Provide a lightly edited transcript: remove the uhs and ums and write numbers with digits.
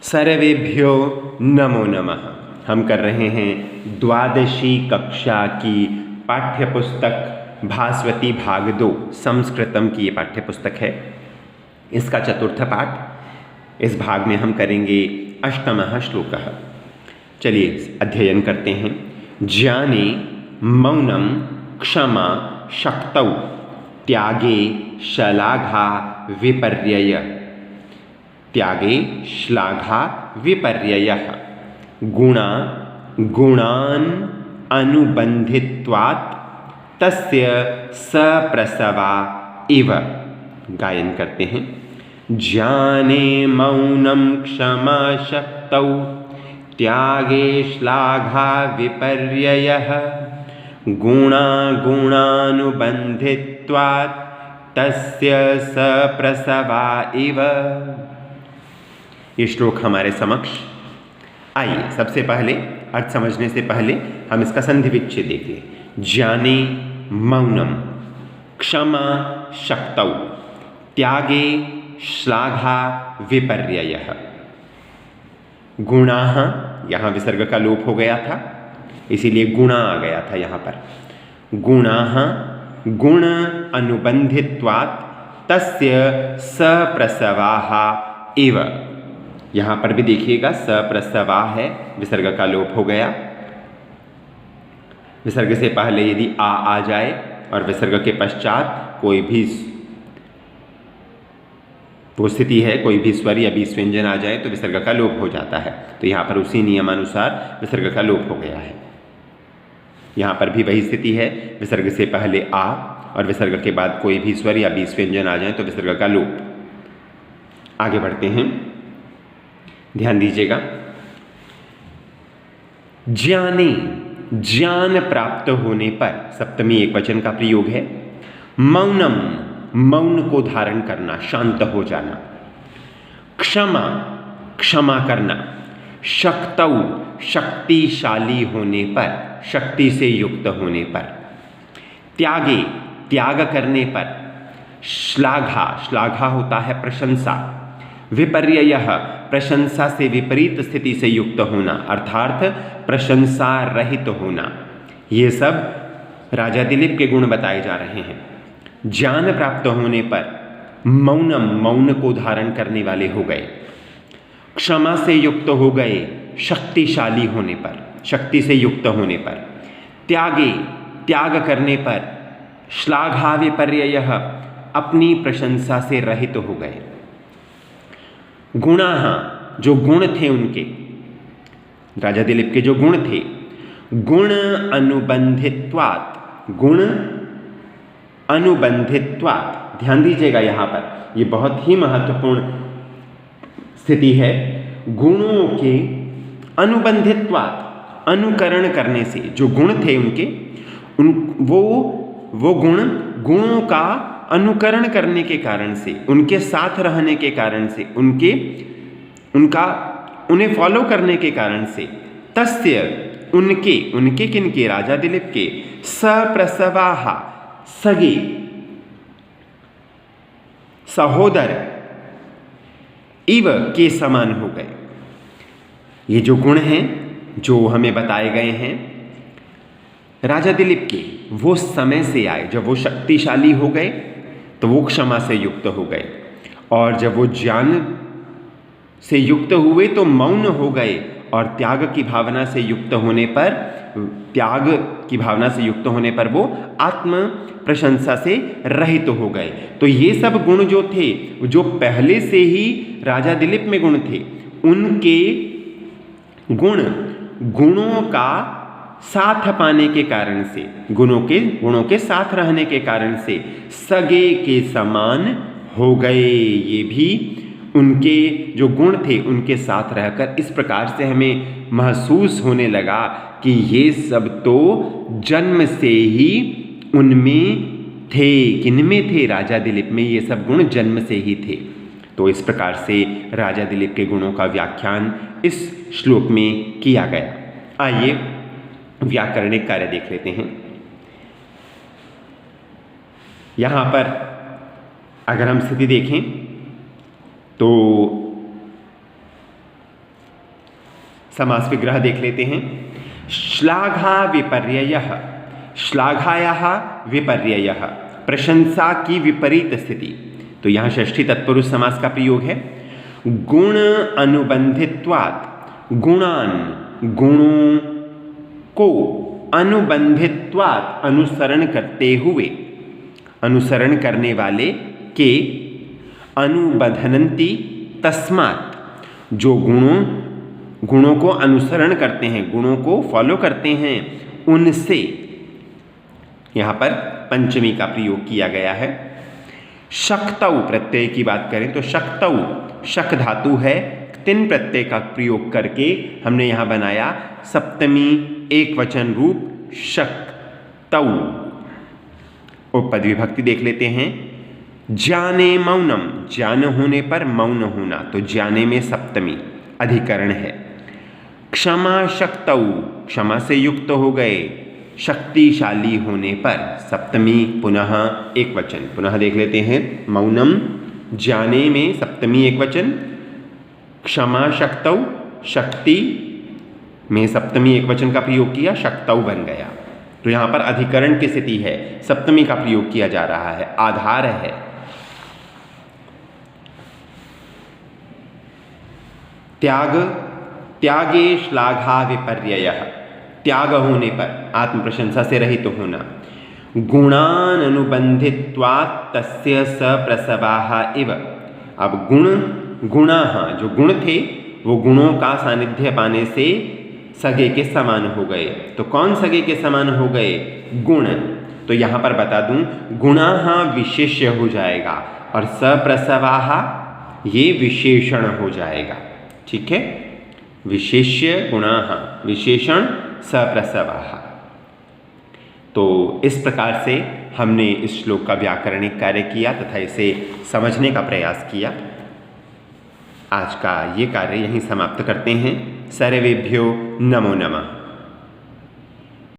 सर्वेभ्यो नमो नमः। हम कर रहे हैं द्वादशी कक्षा की पाठ्यपुस्तक भास्वती भाग 2 संस्कृतम की ये पाठ्यपुस्तक है। इसका चतुर्थ पाठ। इस भाग में हम करेंगे अष्टमः श्लोकः। चलिए अध्ययन करते हैं। ज्ञाने मौनम क्षमा शक्तौ त्यागे श्लाघा विपर्यय। त्यागे श्लाघा विपर्ययः। गुणा गुणान् अनुबन्धित्वात् तस्य सप्रसवा इव। गायन करते हैं। ज्ञाने मौनं क्षमा शक्तौ त्यागे श्लाघा विपर्ययः। गुणा गुणानुबन्धित्वात् तस्य सप्रसवा इव। ये श्लोक हमारे समक्ष। आइए सबसे पहले अर्थ समझने से पहले हम इसका संधि विच्छेद देख लें। ज्ञाने मौनम क्षमा शक्तौ त्यागे श्लाघा विपर्ययः। गुणाः, यहाँ विसर्ग का लोप हो गया था इसीलिए गुणा आ गया था यहाँ पर। गुणाः गुण अनुबन्धित्वात् तस्य सप्रसवाः इव। यहाँ पर भी देखिएगा सप्रसवा है, विसर्ग का लोप हो गया। विसर्ग से पहले यदि आ जाए और विसर्ग के पश्चात कोई भी वो स्थिति है, कोई भी स्वर या बीज व्यंजन आ जाए तो विसर्ग का लोप हो जाता है। तो यहाँ पर उसी नियमानुसार विसर्ग का लोप हो गया है। यहाँ पर भी वही स्थिति है, विसर्ग से पहले आ और विसर्ग के बाद कोई भी स्वर या बीज व्यंजन आ जाए तो विसर्ग का लोप। आगे बढ़ते हैं, ध्यान दीजिएगा। ज्ञाने, ज्ञान प्राप्त होने पर सप्तमी एकवचन का प्रयोग है। मौनम, मौन को धारण करना, शांत हो जाना। क्षमा, क्षमा करना। शक्तौ, शक्तिशाली होने पर, शक्ति से युक्त होने पर। त्यागे, त्याग करने पर। श्लाघा, श्लाघा होता है प्रशंसा। विपर्ययः, प्रशंसा से विपरीत स्थिति से युक्त होना, अर्थात प्रशंसा रहित होना। ये सब राजा दिलीप के गुण बताए जा रहे हैं। ज्ञान प्राप्त होने पर मौनम, मौन को धारण करने वाले हो गए। क्षमा से युक्त हो गए, शक्तिशाली होने पर, शक्ति से युक्त होने पर। त्यागे, त्याग करने पर। श्लाघा विपर्ययः, अपनी प्रशंसा से रहित हो गए। गुणाः, जो गुण थे उनके, राजा दिलीप के जो गुण थे। गुण अनुबंधित्वात्, गुण अनुबंधित्वात्। ध्यान दीजिएगा यहाँ पर, ये बहुत ही महत्वपूर्ण स्थिति है। गुणों के अनुबंधित्वात्, अनुकरण करने से, जो गुण थे उनके, वो गुणों का अनुकरण करने के कारण से, उनके साथ रहने के कारण से, उन्हें फॉलो करने के कारण से। तस्य, उनके किनके, राजा दिलीप के। सप्रसवाः, सगे, सहोदर। इव, के समान हो गए। ये जो गुण हैं जो हमें बताए गए हैं राजा दिलीप के, वो समय से आए। जब वो शक्तिशाली हो गए तो वो क्षमा से युक्त हो गए, और जब वो ज्ञान से युक्त हुए तो मौन हो गए, और त्याग की भावना से युक्त होने पर, त्याग की भावना से युक्त होने पर वो आत्म प्रशंसा से रहित हो गए। तो ये सब गुण जो थे, जो पहले से ही राजा दिलीप में गुण थे, उनके गुणों का साथ पाने के कारण से, गुणों के साथ रहने के कारण से सगे के समान हो गए। ये भी उनके जो गुण थे उनके साथ रहकर इस प्रकार से हमें महसूस होने लगा कि ये सब तो जन्म से ही उनमें थे। किनमें थे? राजा दिलीप में ये सब गुण जन्म से ही थे। तो इस प्रकार से राजा दिलीप के गुणों का व्याख्यान इस श्लोक में किया गया। आइए व्याकरणिक कार्य देख लेते हैं। यहाँ पर अगर हम स्थिति देखें तो समास विग्रह देख लेते हैं। श्लाघा विपर्ययः, श्लाघायाः विपर्ययः, प्रशंसा की विपरीत स्थिति। तो यहाँ षष्ठी तत्पुरुष समास का प्रयोग है। गुण अनुबंधित्वात्, गुणान, गुणों को, अनुबंधित्वात्, अनुसरण करते हुए, अनुसरण करने वाले के, अनुबधनन्ति तस्मात्, जो गुणों को अनुसरण करते हैं, गुणों को फॉलो करते हैं, उनसे। यहाँ पर पंचमी का प्रयोग किया गया है। शक्तौ प्रत्यय की बात करें तो शक्तौ, शक धातु है, तिन प्रत्यय का प्रयोग करके हमने यहाँ बनाया सप्तमी एक वचन रूप शक्तौ। उपपद विभक्ति देख लेते हैं। जाने मौनम, ज्ञान होने पर मौन होना, तो जाने में सप्तमी अधिकरण है। क्षमा शक्तौ, क्षमा से युक्त हो गए, शक्तिशाली होने पर सप्तमी पुनः एक वचन। पुनः देख लेते हैं। मौनम, जाने में सप्तमी एक वचन, क्षमा शक्तौ, शक्ति में सप्तमी एक वचन का प्रयोग किया, शक्तौ बन गया। तो यहाँ पर अधिकरण की स्थिति है, सप्तमी का प्रयोग किया जा रहा है, आधार है। त्याग, त्यागे श्लाघा विपर्ययः, त्याग होने पर, आत्म प्रशंसा से रहित तो होना। गुणान अनुबंधित्वात् तस्य सप्रसवाः इव। अब गुणाः, जो गुण थे वो गुणों का सानिध्य पाने से सगे के समान हो गए। तो कौन सगे के समान हो गए? गुण। तो यहाँ पर बता दूं, गुणाः विशेष्य हो जाएगा और सप्रसवाः ये विशेषण हो जाएगा। ठीक है, विशेष्य गुणाः, विशेषण सप्रसवाः। तो इस प्रकार से हमने इस श्लोक का व्याकरणिक कार्य किया तथा इसे समझने का प्रयास किया। आज का ये कार्य यहीं समाप्त करते हैं। सर्वेभ्यो नमो नमः।